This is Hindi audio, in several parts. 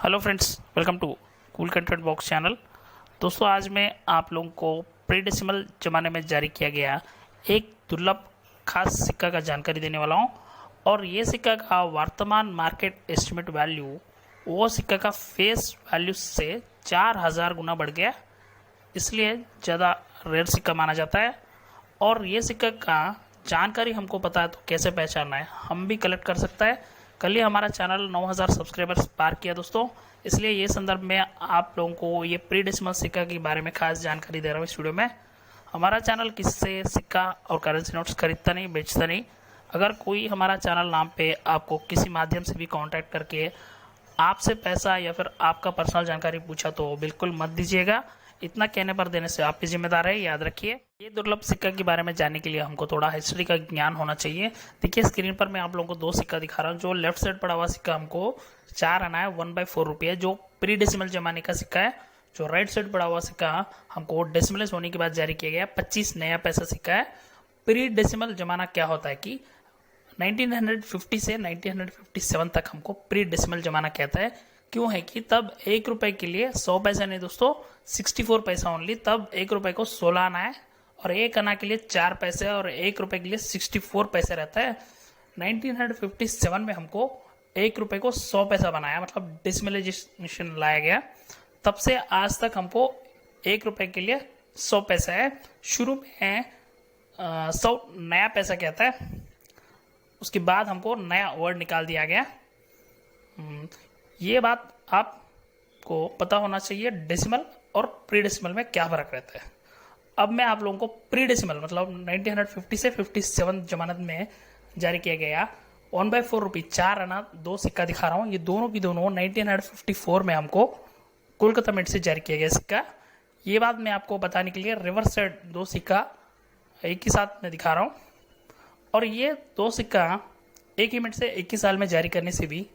Hello friends, welcome to cool content box channel. दोस्तों, आज मैं आप लोगों को प्री डेसिमल ज़माने में जारी किया गया एक दुर्लभ खास सिक्का का जानकारी देने वाला हूं। और ये सिक्का का वर्तमान मार्केट एस्टिमेट वैल्यू वो सिक्का का फेस वैल्यू से 4000 गुना बढ़ गया, इसलिए ज़्यादा रेयर सिक्का माना जाता है। और ये सिक्का का जानकारी हमको पता है तो कैसे पहचानना है, हम भी कलेक्ट कर सकता है। कल ही हमारा चैनल 9000 सब्सक्राइबर्स पार किया दोस्तों, इसलिए ये संदर्भ में आप लोगों को ये प्री डेसिमल सिक्का के बारे में खास जानकारी दे रहा हूँ इस वीडियो में। हमारा चैनल किससे सिक्का और करेंसी नोट्स खरीदता नहीं, बेचता नहीं। अगर कोई हमारा चैनल नाम पे आपको किसी माध्यम से भी कांटेक्ट करके आपसे पैसा या फिर आपका पर्सनल जानकारी पूछा तो बिल्कुल मत दीजिएगा। इतना कहने पर देने से आपकी जिम्मेदार है, याद रखिए। ये दुर्लभ सिक्का के बारे में जानने के लिए हमको थोड़ा हिस्ट्री का ज्ञान होना चाहिए। देखिए, स्क्रीन पर मैं आप लोगों को दो सिक्का दिखा रहा हूँ। जो लेफ्ट साइड पड़ा हुआ सिक्का हमको 4 आना है, 1/4 रुपये, जो प्री डेसिमल जमाने का सिक्का है। जो राइट साइड पड़ा हुआ सिक्का हमको डेसिमल्स होने के बाद जारी किया गया 25 नया पैसा सिक्का है। प्री डेसिमल जमाना क्या होता है कि 1950 से 1957 तक हमको प्री डेसिमल जमाना कहता है। क्यों है कि तब 1 रुपए के लिए 100 पैसा नहीं दोस्तों, 64 पैसा ओनली। तब 1 रुपए को 16 आना है, और 1 आना के लिए 4 पैसे, और 1 रुपए के लिए 64 पैसे रहता है। 1957 में हमको 1 रुपए को 100 पैसा बनाया, मतलब डेसिमलाइजेशन लाया गया। तब से आज तक हमको 1 रुपए के लिए 100 पैसा है। शुरू में 100 नया पैसा कहता है, उसके बाद हमको नया वर्ड निकाल दिया गया। ये बात आपको पता होना चाहिए, डेसिमल और प्री डेसिमल में क्या फर्क रहता है। अब मैं आप लोगों को प्री डेसिमल मतलब 1950 से 57 जमानत में जारी किया गया 1/4 रुपये 4 आना दो सिक्का दिखा रहा हूँ। ये दोनों की दोनों 1954 में हमको कोलकाता मिंट से जारी किया गया सिक्का। ये बात मैं आपको बताने के लिए रिवर्स साइड दो सिक्का एक ही साथ में दिखा रहा हूँ। और ये दो सिक्का एक ही मिनट से एक ही साल में जारी करने से भी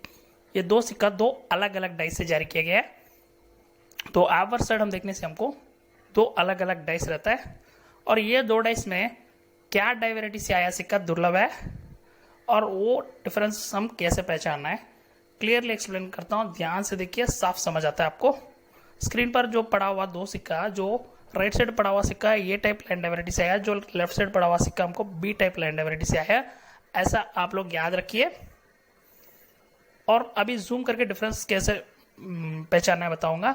ये दो सिक्का दो अलग अलग डाइस से जारी किया गया है। तो आवर साइड हम देखने से हमको दो अलग अलग डाइस रहता है। और ये दो डाइस में क्या डाइवैरिटी से आया सिक्का दुर्लभ है, और वो डिफरेंस हम कैसे पहचानना है, क्लियरली एक्सप्लेन करता हूँ। ध्यान से देखिए, साफ समझ आता है आपको। स्क्रीन पर जो पड़ा हुआ दो सिक्का, जो राइट साइड पड़ा हुआ सिक्का ये टाइप लाइन डाइवैरिटी से आया, जो लेफ्ट साइड पड़ा हुआ सिक्का हमको बी टाइप लाइन डाइवैरिटी से आया। ऐसा आप लोग याद रखिए। और अभी जूम करके डिफरेंस कैसे पहचानना है बताऊंगा।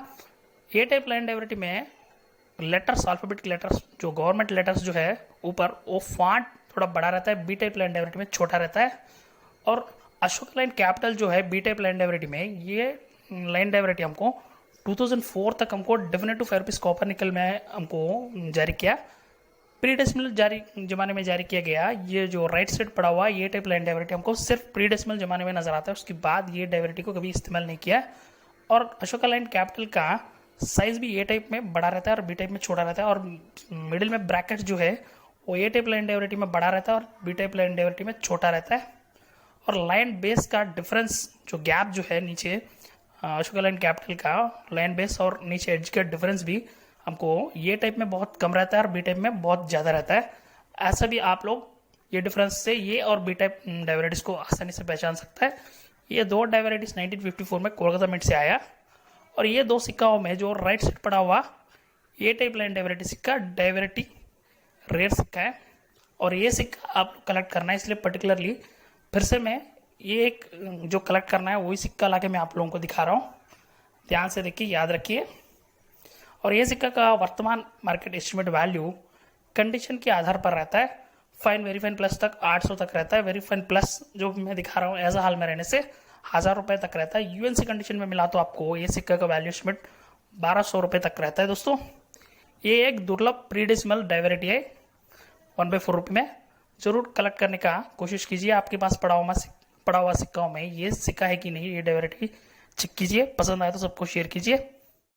ए टाइप लाइन डाइवैरिटी में लेटर्स, अल्फाबेटिक लेटर्स, जो गवर्नमेंट लेटर्स जो है ऊपर, वो फॉन्ट थोड़ा बड़ा रहता है। बी टाइप लाइन डाइवैरिटी में छोटा रहता है। और अशोक लाइन कैपिटल जो है बी टाइप लाइन डाइवैरिटी में, ये लाइन डाइवैरिटी हमको 2004 तक हमको डेफिनेटिव फेरपिस कॉपर निकल में हमको जारी किया। प्री डेसिमल जारी जमाने में जारी किया गया ये जो राइट साइड पड़ा हुआ ये टाइप लाइन डाइवैरिटी हमको सिर्फ प्री डेसिमल जमाने में नजर आता है। उसके बाद ये डाइवैरिटी को कभी इस्तेमाल नहीं किया। और अशोका लाइन कैपिटल का साइज भी ए टाइप में बड़ा रहता है और बी टाइप में छोटा रहता है। और मिडिल में ब्रैकेट जो है वो ए टाइप लाइन डाइवैरिटी में बड़ा रहता है और बी टाइप लाइन डाइवैरिटी में छोटा रहता है। और लाइन बेस का डिफरेंस, जो गैप जो है नीचे अशोका लाइन कैपिटल का लाइन बेस और नीचे एज का डिफरेंस भी हमको ये टाइप में बहुत कम रहता है और बी टाइप में बहुत ज़्यादा रहता है। ऐसा भी आप लोग ये डिफरेंस से ये और बी टाइप डाइवैरिटीज को आसानी से पहचान सकता है। ये दो डाइवैरिटीज 1954 में कोलकाता मिंट से आया। और ये दो सिक्काओं में जो राइट साइड पड़ा हुआ ये टाइप लाइन डाइवैरिटी सिक्का डाइवैरिटी रेयर सिक्का है। और ये सिक्का आप कलेक्ट करना है, इसलिए पर्टिकुलरली फिर से मैं ये एक जो कलेक्ट करना है वही सिक्का लाके मैं आप लोगों को दिखा रहा हूँ। ध्यान से देखिए, याद रखिए। और ये सिक्का का वर्तमान मार्केट एस्टिमेट वैल्यू कंडीशन के आधार पर रहता है। फाइन, वेरी फाइन प्लस तक 800 तक रहता है। वेरी फाइन प्लस जो मैं दिखा रहा हूँ ऐसा हाल में रहने से 1000 रुपये तक रहता है। यूएनसी कंडीशन में मिला तो आपको ये सिक्का का वैल्यू एस्टिमेट 1200 रुपये तक रहता है। दोस्तों, ये एक दुर्लभ प्री डेसिमल डाइवैरिटी है 1/4 रुपये में। जरूर कलेक्ट करने का कोशिश कीजिए। आपके पास पड़ा हुआ सिक्काओं में ये सिक्का है कि नहीं, ये डाइवैरिटी चेक कीजिए। पसंद आए तो सबको शेयर कीजिए।